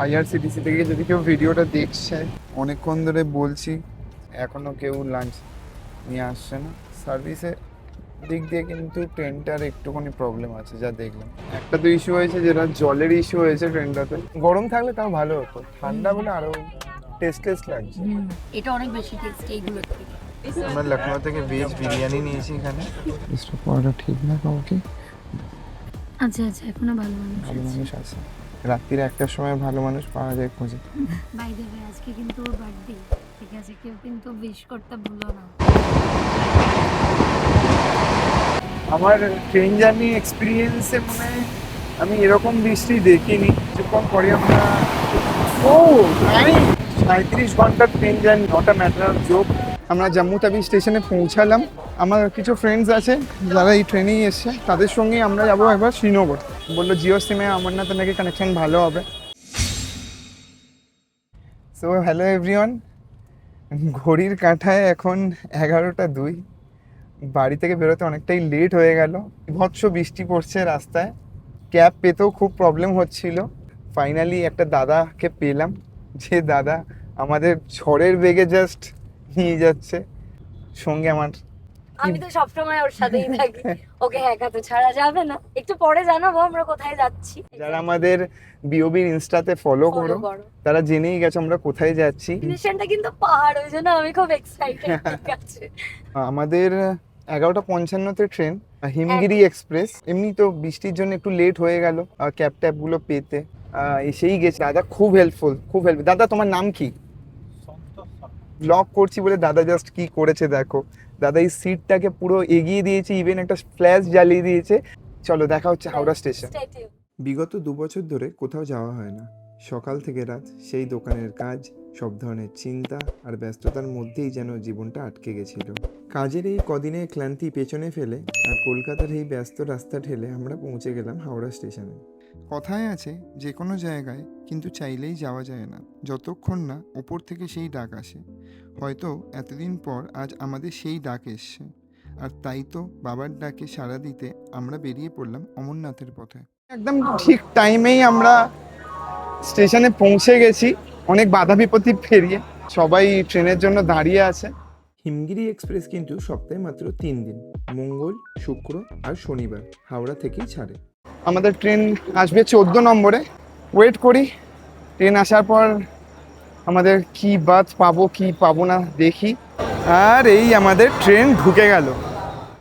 IRCTC থেকে যদি কেউ ভিডিওটা দেখছে, অনেকক্ষণ ধরে বলছি এখনো কেউ লাঞ্চ নিয়ে আসছে না। সার্ভিসের দিক দিয়ে কিন্তু ট্রেনটার একটুখানি প্রবলেম আছে যা দেখলাম। একটা তো ইস্যু হয়েছে, যেটা জলের ইস্যু হয়েছে ট্রেনটাতে। গরম থাকলে তাও ভালো হতো, ঠান্ডা বলে আরো টেস্ট লাগছে। এটা অনেক বেশি টেস্টি এগুলো থেকে। আমরা লখনৌ থেকে ভেজ বিরিয়ানি নিয়েছি এখানে। মিস্টার পরোটা ঠিক না কাউকে? আচ্ছা এখনো ভালো ভালো মানুষ আছে, রাত্রির একটার সময় ভালো মানুষ পাওয়া যায় খুঁজে। বাই দ্য ওয়ে আজকে কিন্তু ওর বার্থডে, ঠিক আছে? কেউ কিন্তু উইশ করতে ভুলো না। আমার ট্রেন জার্নি এক্সপিরিয়েন্সে মনে হয় আমি এরকম বৃষ্টি দেখিনি। কিছুক্ষণ পরে আমরা 37 ঘন্টার train journey, not a matter of joke. আমরা জম্মু তাবি স্টেশনে পৌঁছালাম। আমার কিছু ফ্রেন্ডস আছে যারা এই ট্রেনেই এসছে, তাদের সঙ্গে আমরা যাবো একবার শ্রীনগর। বললো জিও সিমে অমরনাথের নাকি কানেকশন ভালো হবে। সো হ্যালো এভরিওয়ান, ঘড়ির কাঁটায় এখন 11টা 2। বাড়ি থেকে বেরোতে অনেকটাই লেট হয়ে গেল। বিভৎস বৃষ্টি পড়ছে রাস্তায়, ক্যাব পেতেও খুব প্রবলেম হচ্ছিল। ফাইনালি একটা দাদাকে পেলাম, যে দাদা আমাদের ঝড়ের বেগে জাস্ট নিয়ে যাচ্ছে। সঙ্গে আমার আমি তো সবসময় ওর সাথেই থাকি, ওকে একা তো ছাড়া যাবে না। একটু পরে জানাবো আমরা কোথায় যাচ্ছি। যারা আমাদের বিওবির ইনস্টাতে ফলো করো তারা জেনেই গেছে আমরা কোথায় যাচ্ছি। ডেস্টিনেশনটা কিন্তু পাহাড়, ওই জন্য আমি খুব এক্সাইটেড। ঠিক আছে, আমাদের 11টা 55-তে ট্রেন, হিমগিরি এক্সপ্রেস। এমনি তো বৃষ্টির জন্য একটু লেট হয়ে গেল ক্যাব ট্যাবগুলো পেতে। এসেই গেছে দাদা, খুব হেল্পফুল। দাদা তোমার নাম কি? ব্লগ করছি বলে দাদা জাস্ট কি করেছে দেখো। দাদা এই সিটটাকে পুরো এগিয়ে দিয়েছে, ইভেন একটা ফ্ল্যাশ জ্বালিয়ে দিয়েছে। চলো দেখা হচ্ছে হাওড়া স্টেশন। বিগত 2 বছর ধরে কোথাও যাওয়া হয় না। সকাল থেকে রাত সেই দোকানের কাজ, সব ধরনের চিন্তা আর ব্যস্ততার মধ্যেই যেন জীবনটা আটকে গেছিল। কাজের এই কদিনের ক্লান্তি পেছনে ফেলে আর কলকাতার এই ব্যস্ত রাস্তা ঠেলে আমরা পৌঁছে গেলাম হাওড়া স্টেশনে। কথায় আছে যে কোনো জায়গায় কিন্তু চাইলেই যাওয়া যায় না, যতক্ষণ না ওপর থেকে সেই ডাক আসে। হয়তো এতদিন পর আজ আমাদের সেই ডাক এসছে, আর তাই তো বাবার ডাকে সাড়া দিতে আমরা বেরিয়ে পড়লাম অমরনাথের পথে। একদম ঠিক টাইমেই আমরা স্টেশনে পৌঁছে গেছি, অনেক বাধা বিপত্তি পেরিয়ে। সবাই ট্রেনের জন্য দাঁড়িয়ে আছে। হিমগিরি এক্সপ্রেস কিন্তু সপ্তাহে মাত্র 3 দিন, মঙ্গল, শুক্র আর শনিবার হাওড়া থেকেই ছাড়ে। আমাদের ট্রেন আসবে 14 নম্বরে। ওয়েট করি, ট্রেন আসার পর আমাদের কি বাস পাবো কি পাবো না দেখি। আর এই আমাদের ট্রেন ঢুকে গেল।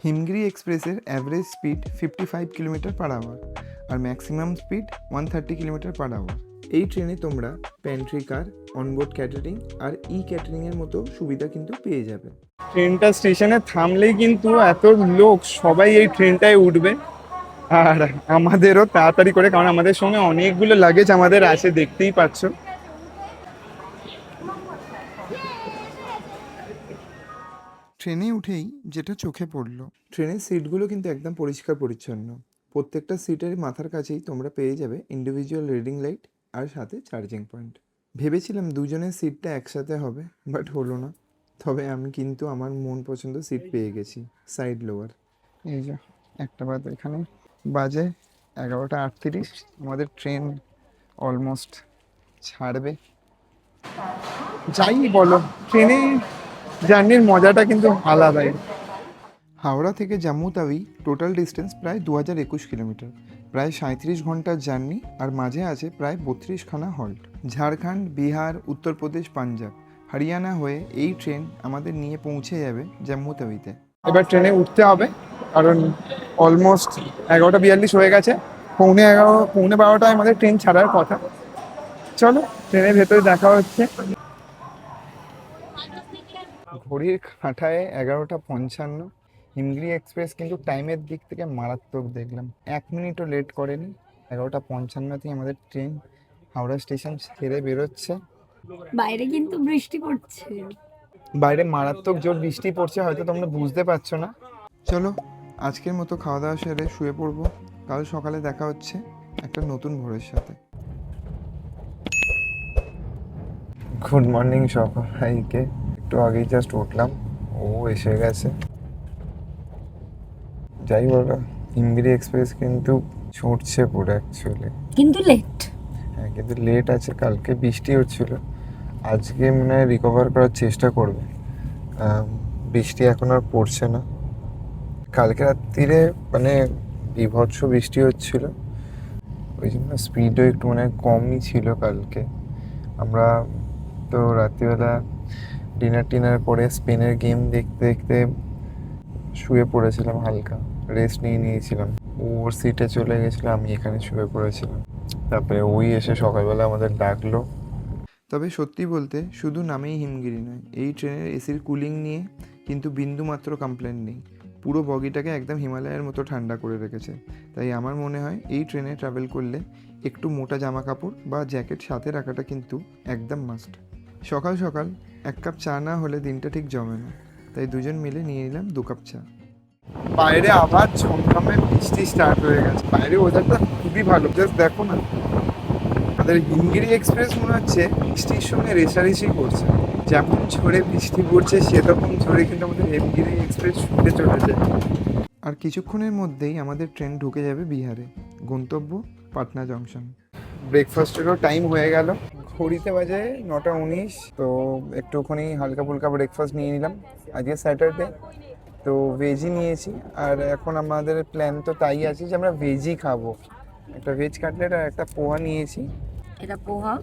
হিমগিরি এক্সপ্রেসের অ্যাভারেজ স্পিড 55 কিলোমিটার/আওয়ার আর ম্যাক্সিমাম স্পিড 130 কিলোমিটার/আওয়ার। এই ট্রেনে তোমরা প্যান্ট্রি কার, অনবোর্ড ক্যাটারিং আর ক্যাটারিংয়ের মতো সুবিধা কিন্তু পেয়ে যাবে। ট্রেনটা স্টেশনে থামলেই কিন্তু এত লোক সবাই এই ট্রেনটায় উঠবে। আর আমাদেরও তাড়াতাড়ি করে, কারণ আমাদের সঙ্গে অনেকগুলো লাগেজ আমাদের আছে, দেখতেই পাচ্ছ। ট্রেনে উঠেই যেটা চোখে পড়লো, ট্রেনের সিটগুলো কিন্তু একদম পরিষ্কার পরিচ্ছন্ন। প্রত্যেকটা সিটের মাথার কাছেই তোমরা পেয়ে যাবে ইন্ডিভিজুয়াল রিডিং লাইট আর সাথে চার্জিং পয়েন্ট। ভেবেছিলাম দুজনের সিটটা একসাথে হবে, বাট হলো না। তবে আমি কিন্তু আমার মন পছন্দ সিট পেয়ে গেছি, সাইড লোয়ার। এই যে একটা বাজে, এখানে বাজে 11টা 38। আমাদের ট্রেন অলমোস্ট ছাড়বে। যাই বলো, ট্রেনে জার্নির মজাটা কিন্তু আলাদাই। হাওড়া থেকে জম্মু তাওই টোটাল ডিস্টেন্স প্রায় 2021 কিলোমিটার, প্রায় 37 ঘন্টার জার্নি, আর মাঝে আছে প্রায় 32খানা হল্ট। ঝাড়খণ্ড, বিহার, উত্তরপ্রদেশ, পাঞ্জাব, হরিয়ানা হয়ে এই ট্রেন আমাদের নিয়ে পৌঁছে যাবে জম্মু তাওইতে। এবার ট্রেনে উঠতে হবে, কারণ অলমোস্ট 11টা 42 হয়ে গেছে। 11:45 আমাদের ট্রেন ছাড়ার কথা। চলো ট্রেনের ভেতরে দেখা হচ্ছে। ঘড়ির কাঁটায় 11টা 55। হিমগিরি এক্সপ্রেস কিন্তু টাইমের দিক থেকে মারাত্মক দেখলাম, 1 মিনিটও লেট করেনি। 11টা 55তেই আমাদের ট্রেন হাওড়া স্টেশন ছেড়ে বেরোচ্ছে। বাইরে কিন্তু বৃষ্টি পড়ছে, বাইরে মারাত্মক জোর বৃষ্টি পড়ছে, হয়তো তোমরা বুঝতে পারছো না। চলো আজকের মতো খাওয়া দাওয়া সেরে শুয়ে পড়বো। কাল সকালে দেখা হচ্ছে একটা নতুন ভোরের সাথে। গুড মর্নিং সবাইকে। একটু আগেই জাস্ট উঠলাম, ও এসে গেছে। যাই বলো, হিমগিরি এক্সপ্রেস কিন্তু ছুটছে পুরো অ্যাকচুয়ালি, কিন্তু লেট। হ্যাঁ কিন্তু লেট আছে, কালকে বৃষ্টি হচ্ছিল, আজকে মনে হয় রিকভার করার চেষ্টা করবে। বৃষ্টি এখন আর পড়ছে না, কালকে রাত্রিরে মানে বীভৎস বৃষ্টি হচ্ছিল, ওই জন্য স্পিডও একটু মানে কমই ছিল কালকে। আমরা তো রাত্রিবেলা ডিনার করে স্পেনের গেম দেখতে দেখতে শুয়ে পড়েছিলাম, হালকা রেস্ট নিয়েছিলাম। ওর সিটে চলে গেছিলো, আমি এখানে শুয়ে পড়েছিলাম। তারপরে ওই এসে সকালবেলা আমাদের ডাকলো। তবে সত্যি বলতে শুধু নামেই হিমগিরি নয়, এই ট্রেনের এসির কুলিং নিয়ে কিন্তু বিন্দু মাত্র কমপ্লেন নেই। পুরো বগিটাকে একদম হিমালয়ের মতো ঠান্ডা করে রেখেছে। তাই আমার মনে হয় এই ট্রেনে ট্রাভেল করলে একটু মোটা জামা কাপড় বা জ্যাকেট সাথে রাখাটা কিন্তু একদম মাস্ট। সকাল সকাল 1 কাপ চা না হলে দিনটা ঠিক জমে না, তাই দুজন মিলে নিয়ে নিলাম 2 কাপ চা। বাইরে আবার ঝমঝমে বৃষ্টি স্টার্ট হয়ে গেছে, বাইরে ওয়েদারটা খুবই ভালো, জাস্ট দেখো না। আমাদের হিমগিরি এক্সপ্রেস মনে হচ্ছে বৃষ্টির সঙ্গে রেষারেষি করছে, যেমন ঝড়ে বৃষ্টি পড়ছে সেরকম ঝড়ে কিন্তু আমাদের হিমগিরি এক্সপ্রেস ছুটে চলেছে। আর কিছুক্ষণের মধ্যেই আমাদের ট্রেন ঢুকে যাবে বিহারে, গন্তব্য পাটনা জংশন। ব্রেকফাস্টেরও টাইম হয়ে গেল, ঘড়িতে বাজে 9:19। তো একটুখানি হালকা ফুলকা ব্রেকফাস্ট নিয়ে নিলাম, আজকে স্যাটারডে তো ভেজই নিয়েছি। আর এখন আমাদের প্ল্যান তো তাই আছে যে আমরা ভেজই খাবো, একটা ভেজ কাটলেট আর একটা পোহা নিয়েছি। এটা পোহা,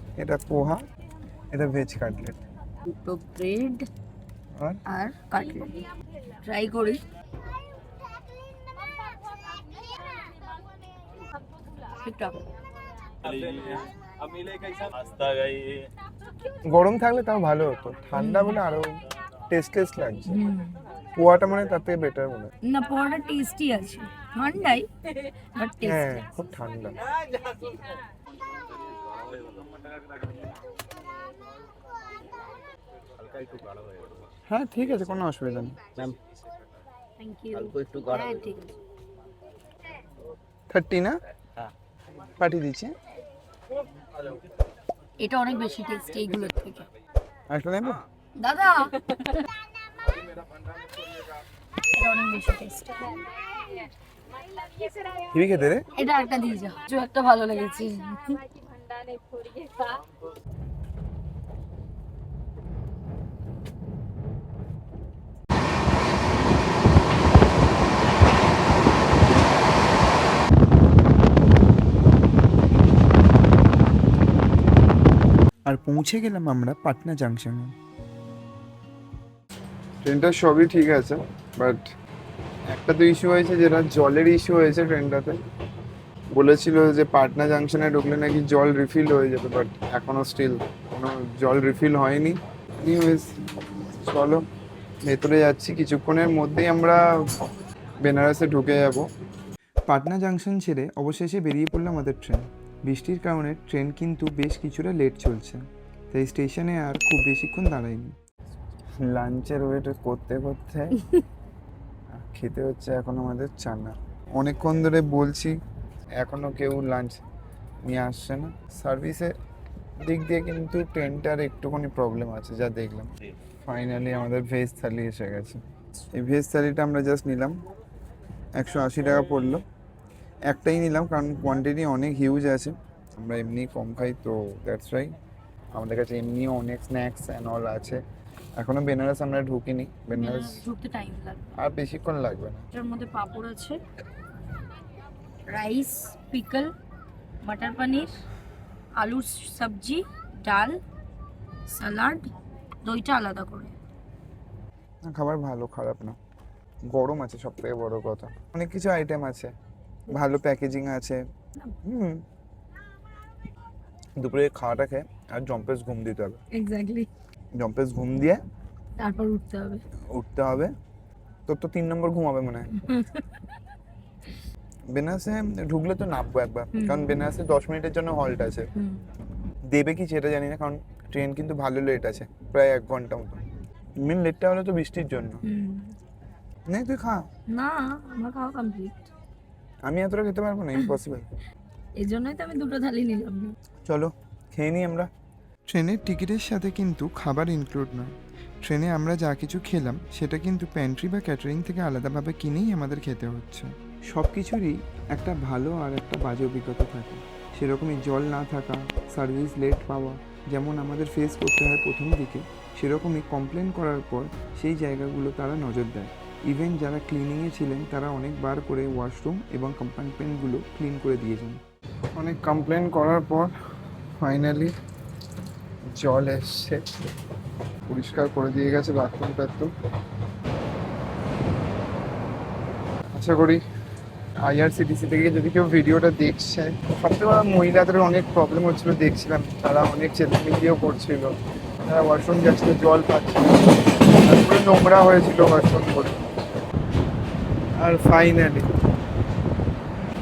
এটা ভেজ কাটলেট, দুটো ব্রেড আর কাটলেট। ট্রাই করি। গরম থাকলে তাও ভালো হতো, ঠান্ডা বলে আরো টেস্টলেস লাগছে। পোহাটা মানে তার থেকে বেটার মনে হয়। না, পোহাটা টেস্টি আছে, ঠান্ডাই বাট হ্যাঁ, টেস্টি। খুব ঠান্ডা। হ্যাঁ ঠিক আছে, কোনো অসুবিধা নেই। Thank you. একটু গরম হ্যাঁ ঠিক আছে। 30 না? হ্যাঁ। পাঠিয়ে দিচ্ছি। এটা অনেক বেশি টেস্টি এইগুলোর থেকে। একটা নেবো? দাদা, এটা অনেক বেশি টেস্টি। কি খেতে রে? এটা একটা দিয়ে যাও, যে একটা ভালো লেগেছে। আর পৌঁছে গেলাম আমরা পাটনা জাংশনে। ট্রেনটা সবই ঠিক আছে, বাট একটা তো ইস্যু হয়েছে, যেটা জলের ইস্যু হয়েছে ট্রেনটাতে। বলেছিল যে পাটনা জাংশনে ঢুকলে নাকি জল রিফিল হয়ে যাবে, বাট এখনো স্টিল কোনো জল রিফিল হয়নি। এনিওয়েজ চলো ভেতরে যাচ্ছি, কিছুক্ষণের মধ্যেই আমরা বেনারসে ঢুকে যাব। পাটনা জাংশন ছেড়ে অবশেষে বেরিয়ে পড়লাম আমাদের ট্রেন। বৃষ্টির কারণে ট্রেন কিন্তু বেশ কিছুটা লেট চলছে, তাই স্টেশনে আর খুব বেশিক্ষণ দাঁড়াইনি। লাঞ্চের ওয়েট করতে করতে খেতে হচ্ছে এখন আমাদের চানা। অনেকক্ষণ ধরে বলছি, এখনো কেউ লাঞ্চ নিয়ে আসছে না। সার্ভিসের দিক দিয়ে কিন্তু ট্রেনটার একটুখানি প্রবলেম আছে যা দেখলাম। ফাইনালি আমাদের ভেজ থালি এসে গেছে। এই ভেজ থালিটা আমরা জাস্ট নিলাম, 180 টাকা পড়লো। একটাই নিলাম কারণ কোয়ান্টিটি অনেক হিউজ আছে, আমরা এমনি কম খাই তো দ্যাটস রাইট। আমাদের কাছে এমনিও অনেক স্ন্যাক্স অ্যান্ড অল আছে। এখনো বেনারস আমরা ঢুকিনি, বেনারস ঢুকতে টাইম লাগবে, আর বেশিক্ষণ লাগবে না। এটার মধ্যে পাপড় আছে, রাইস, পিকল, মটর পনির, আলুর সবজি, ডাল, সালাড, দইটা আলাদা করে। খাবার ভালো, খারাপ না। গরম আছে সব থেকে বড় কথা, অনেক কিছু আইটেম আছে, ভালো প্যাকেজিং আছে। দুপুরে খাওয়াটা খেয়ে আর জম্পেস ঘুম দিতে হবে। এক্স্যাক্টলি, জম্পেস ঘুম দিয়ে তারপর উঠতে হবে। তোর তো 3 নম্বর ঘুম হবে মনে হয়। বেনারসে ঢুকলে তো নামবো একবার, কারণ বেনারসে 10 মিনিটের জন্য হল্ট আছে। দেবে কি সেটা জানি না, কারণ ট্রেন কিন্তু ভালো লেট আছে, প্রায় 1 ঘন্টা মতো। মেন লেটটা হলো তো বৃষ্টির জন্য। নেই তুই খা। না, আমার খাওয়া কমপ্লিট। আমি এতটা খেতে পারবো না, ইম্পসিবল। এই জন্যই তো আমি দুটো থালি নিলাম। চলো খেয়ে নিই আমরা। ট্রেনের টিকিটের সাথে কিন্তু খাবার ইনক্লুড নয়। ট্রেনে আমরা যা কিছু খেলাম সেটা কিন্তু প্যান্ট্রি বা ক্যাটারিং থেকে আলাদাভাবে কিনেই আমাদের খেতে হচ্ছে। সব কিছুরই একটা ভালো আর একটা বাজে অভিজ্ঞতা থাকে। সেরকমই জল না থাকা, সার্ভিস লেট পাওয়া যেমন আমাদের ফেস করতে হয় প্রথম দিকে, সেরকমই কমপ্লেন করার পর সেই জায়গাগুলো তারা নজর দেয়। ইভেন যারা ক্লিনিংয়ে ছিলেন তারা অনেকবার করে ওয়াশরুম এবং কম্পার্টমেন্টগুলো ক্লিন করে দিয়েছেন। অনেক কমপ্লেন করার পর ফাইনালি জল এসছে, পরিষ্কার করে দিয়ে গেছে বাথরুম টাথরুম। আশা করি আইআরসিটিসি থেকে যদি কেউ ভিডিওটা দেখছে, সবচেয়ে বড় মহিলাদের অনেক প্রবলেম হচ্ছিল দেখছিলাম, তারা অনেক চেঁচামেচিও করছিল, তারা ওয়াশরুম যাচ্ছিল জল পাচ্ছিল, তারপরে নোংরা হয়েছিল ওয়াশরুমগুলো। আর ফাইনালি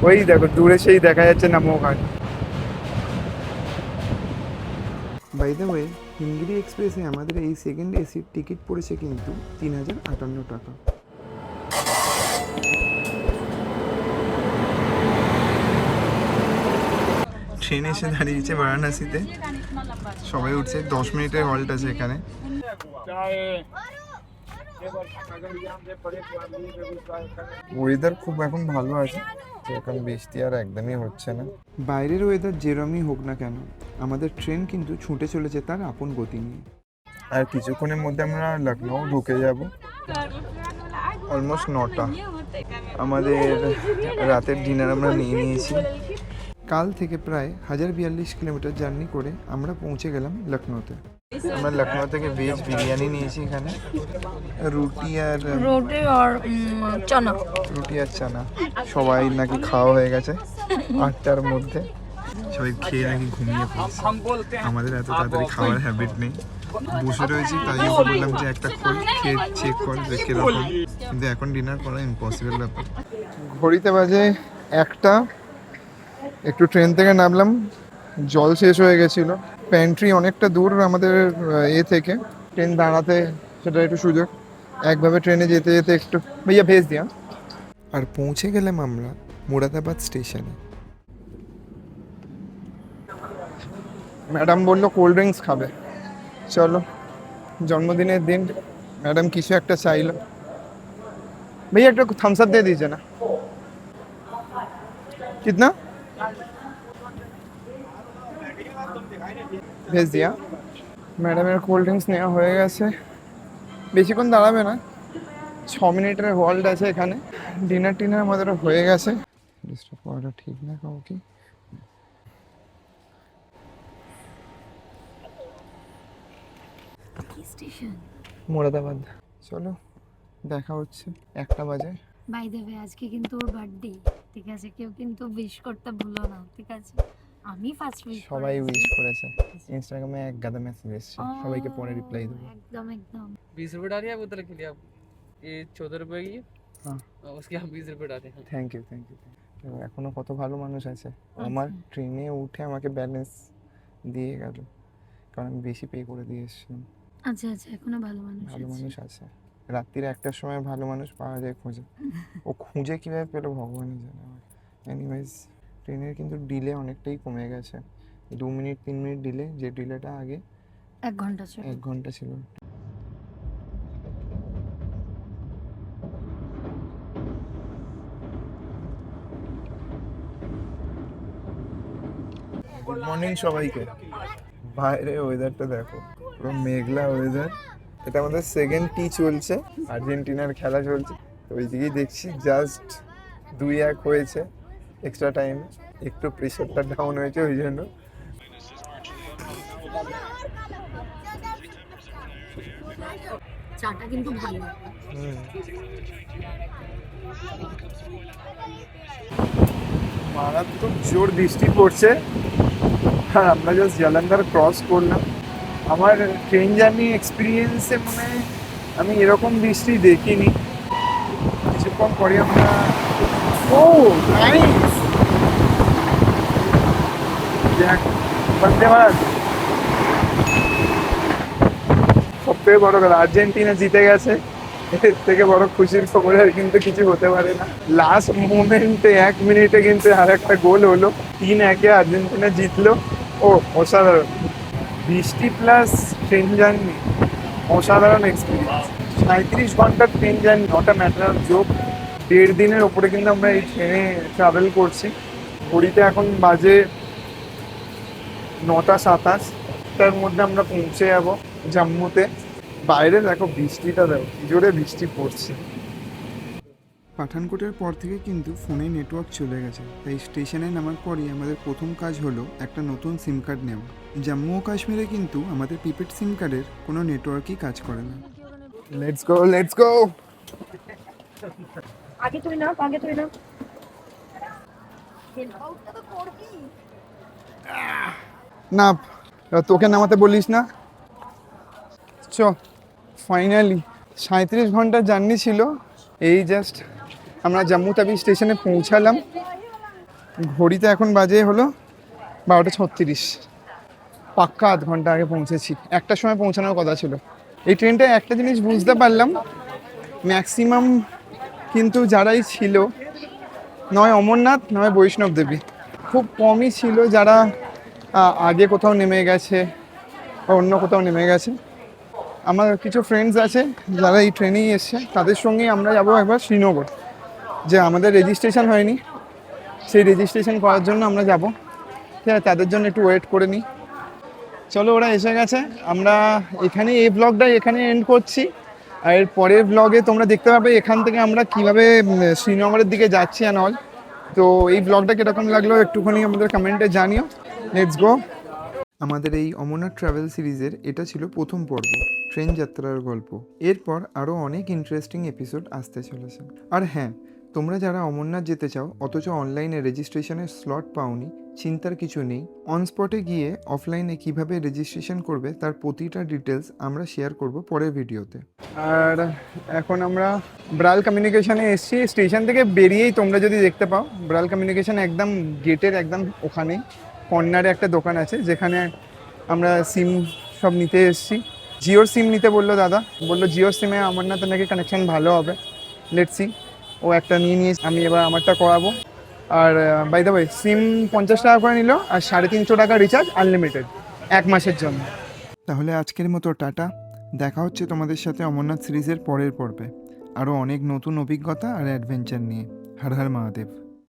ওই দেখো দূরে সেই দেখা যাচ্ছে নামোঘাট। বাই দ্য ওয়ে, হিমগিরি এক্সপ্রেসে আমাদের এই সেকেন্ড এসির টিকিট পড়েছে কিন্তু 3058 টাকা। ট্রেন এসে দাঁড়িয়েছে বারাণসীতে, সবাই উঠছে, 10 মিনিটের হল্ট আছে এখানে। ওয়েদার খুব এখন ভালো আছে, এখন বৃষ্টি আর একদমই হচ্ছে না। বাইরের ওয়েদার যেরমই হোক না কেন, আমাদের ট্রেন কিন্তু ছুটে চলেছে তার আপন গতি নিয়ে। আর কিছুক্ষণের মধ্যে আমরা লখনউ ঢুকে যাব। অলমোস্ট 9টা। আমাদের রাতের ডিনার আমরা নিয়ে নিয়েছি। কাল থেকে প্রায় 1042 কিলোমিটার জার্নি করে আমরা পৌঁছে গেলাম লখনউতে। আমরা লখনউ থেকে ভেজ বিরিয়ানি নিয়েছি, এখানে রুটি আর চানা। সবাই নাকি খাওয়া হয়ে গেছে 8টার মধ্যে, সবাই খেয়ে নাকি ঘুমিয়ে পড়েছে। আমাদের এত তাড়াতাড়ি খাওয়ার হ্যাবিট নেই, বসে রয়েছি, তাই বললাম যে একটা খোল খেয়ে চেক কর যে কিরকম, কিন্তু এখন ডিনার করা ইম্পসিবল ব্যাপার। ঘড়িতে বাজে 1টা, একটু ট্রেন থেকে নামলাম, জল শেষ হয়ে গেছিল। প্যান্ট্রি অনেকটা দূর আমাদের থেকে, ট্রেন দাঁড়াতে সেটা একটু সুযোগ, একভাবে ট্রেনে যেতে যেতে একটু ভাইয়া ভেজ দিয়া। আর পৌঁছে গেলাম আমরা মুরাদাবাদ স্টেশনে। ম্যাডাম বললো কোল্ড ড্রিঙ্কস খাবে, চলো, জন্মদিনের দিন ম্যাডাম কিছু একটা চাইলো। भैया एक थम्स अप दे दीजिए ना। कितना भेज दिया। ম্যাডামের কোল্ড ড্রিঙ্কস নেওয়া হয়ে গেছে, বেশিক্ষণ দাঁড়াবে না, 6 মিনিটের হল্ট আছে এখানে। ডিনার টিনার আমাদের হয়ে গেছে। ডিস্টার্ব করাটা ঠিক না কাউকে। মুরাদাবাদ, চলো দেখা হচ্ছে 1টা বাজে। বাই দ্য ওয়ে আজকে কিন্তু ওর বার্থডে, ঠিক আছে? কেউ কিন্তু উইশ করতে ভুলো না, ঠিক আছে? আমি ফার্স্ট উইশ সবাই উইশ করেছে, ইনস্টাগ্রামে এক গাদা মেসেজ এসেছে, সবাইকে পরে রিপ্লাই দেবো। एकदम एकदम 20 रुपए डालिए आप उधर के लिए, आप ये 14 रुपए की है, हाँ उसके आप 20 रुपए डालें। Thank you thank you. এখনো কত ভালো মানুষ আছে, আমার ট্রেনে উঠে আমাকে ব্যালেন্স দিয়ে গেল, কারণ আমি বেশি পে করে দিয়ে এসেছিলাম। আচ্ছা আচ্ছা, এখনো ভালো মানুষ ভালো আছে। মানুষ আছে, রাত্রির 1টার সময় ভালো মানুষ পাওয়া যায় খুঁজে, ও খুঁজে কীভাবে পেলো ভগবানই জানে। এনিওয়েজ ট্রেনের কিন্তু ডিলে অনেকটাই কমে গেছে, 2 মিনিট 3 মিনিট ডিলে, যে ডিলেটা আগে 1 ঘন্টা ছিল। 1 ঘন্টা ছিল। গুড মর্নিং সবাইকে। বাইরে ওয়েদারটা দেখো, পুরো মেঘলা ওয়েদার। এটা আমাদের সেকেন্ড টি চলছে, আর্জেন্টিনার খেলা চলছে, তো ওই দিকেই দেখছি জাস্ট 2-1 হয়েছে এক্সট্রা টাইম, একটু প্রেশারটা ডাউন হয়েছে ওই জন্য। চাটা কিন্তু ভালো। মারাত্মক জোর বৃষ্টি পড়ছে, আর আমরা জাস্ট জলন্ধর ক্রস করলাম। আমার ট্রেন জার্নি এক্সপিরিয়েন্সে মনে হয় আমি এরকম বৃষ্টি দেখিনি। কিছুক্ষণ পরে আমরা বন্দে ভারত, সব থেকে বড় কথা আর্জেন্টিনা জিতে গেছে, এর থেকে বড় খুশির খবর আর কিন্তু কিছু হতে পারে না। লাস্ট মোমেন্টে 1 মিনিটে কিন্তু আর একটা গোল হলো, 3-1 আর্জেন্টিনা জিতলো। ও অসাধারণ, বৃষ্টি প্লাস ট্রেন জার্নি, অসাধারণ এক্সপিরিয়েন্স। 37 ঘন্টার train journey, not a matter of joke. 1.5 দিনের ওপরে কিন্তু আমরা এই ট্রেনে ট্রাভেল করছি। ঘড়িতে এখন বাজে 9:27 মধ্যে আমরা পৌঁছে যাব জম্মুতে। বাইরে দেখো বৃষ্টিটা, দেখো কি জোরে বৃষ্টি পড়ছে। পাঠানকোটের পর থেকে কিন্তু ফোনে নেটওয়ার্ক চলে গেছে, তাই স্টেশনে নামার পরই আমাদের প্রথম কাজ হলো একটা নতুন সিম কার্ড নেওয়া। জম্মু ও কাশ্মীরে কিন্তু আমাদের প্রিপেড সিম কার্ডের কোনো নেটওয়ার্কই কাজ করে না। Let's go. আগে তুই না। না, তোকে নামাতে বলিস না। চ, ফাইনালি 37 ঘন্টার জার্নি ছিল। এই জাস্ট আমরা জম্মু তাবি স্টেশনে পৌঁছালাম। ঘড়িতে এখন বাজে হলো 12:36। পাক্কা আধ ঘন্টা আগে পৌঁছেছি। একটার সময় পৌঁছানোর কথা ছিল। এই ট্রেনটা একটা জিনিস বুঝতে পারলাম, ম্যাক্সিমাম কিন্তু যারাই ছিল, নয় অমরনাথ নয় বৈষ্ণব দেবী, খুব কমই ছিল যারা আগে কোথাও নেমে গেছে বা অন্য কোথাও নেমে গেছে। আমার কিছু ফ্রেন্ডস আছে যারা এই ট্রেনেই এসছে, তাদের সঙ্গেই আমরা যাবো একবার শ্রীনগর। যে আমাদের রেজিস্ট্রেশন হয়নি, সেই রেজিস্ট্রেশন করার জন্য আমরা যাব। ঠিক আছে, তাদের জন্য একটু ওয়েট করে নিই। চলো, ওরা এসে গেছে। আমরা এই ব্লগটা এখানে এন্ড করছি। আর এর পরের ব্লগে তোমরা দেখতে পাবে এখান থেকে আমরা কিভাবে শ্রীনগরের দিকে যাচ্ছি অ্যান্ড অল। তো এই ব্লগটা কীরকম লাগলো একটুখানি আমাদের কমেন্টে জানিও। Let's go. আমাদের এই অমরনাথ ট্রাভেল সিরিজের এটা ছিল প্রথম পর্ব, ট্রেন যাত্রার গল্প। এরপর আরও অনেক ইন্টারেস্টিং এপিসোড আসতে চলেছে। আর হ্যাঁ, তোমরা যারা অমরনাথ যেতে চাও অথচ অনলাইনে রেজিস্ট্রেশনের স্লট পাওনি, চিন্তার কিছু নেই। অন স্পটে গিয়ে অফলাইনে কিভাবে রেজিস্ট্রেশন করবে তার প্রতিটা ডিটেলস আমরা শেয়ার করব পরের ভিডিওতে। আর এখন আমরা ব্রাল কমিউনিকেশনে এসেছি। স্টেশন থেকে বেরিয়েই তোমরা যদি দেখতে পাও, ব্রাল কমিউনিকেশন একদম গেটের একদম ওখানেই কর্নারে একটা দোকান আছে, যেখানে আমরা সিম সব নিতে এসেছি। জিওর সিম নিতে বললো দাদা, বললো জিওর সিমে অমরনাথের নাকি কানেকশন ভালো হবে। Let's see. ও একটা নিয়ে আমি এবার আমারটা করাবো। আর বাই দ্য ওয়ে, সিম 50 টাকা করে নিল আর 350 টাকা রিচার্জ, আনলিমিটেড 1 মাসের জন্য। তাহলে আজকের মতো টাটা। দেখা হচ্ছে তোমাদের সাথে অমরনাথ সিরিজের পরের পর্বে আরও অনেক নতুন অভিজ্ঞতা আর অ্যাডভেঞ্চার নিয়ে। হর হর মহাদেব।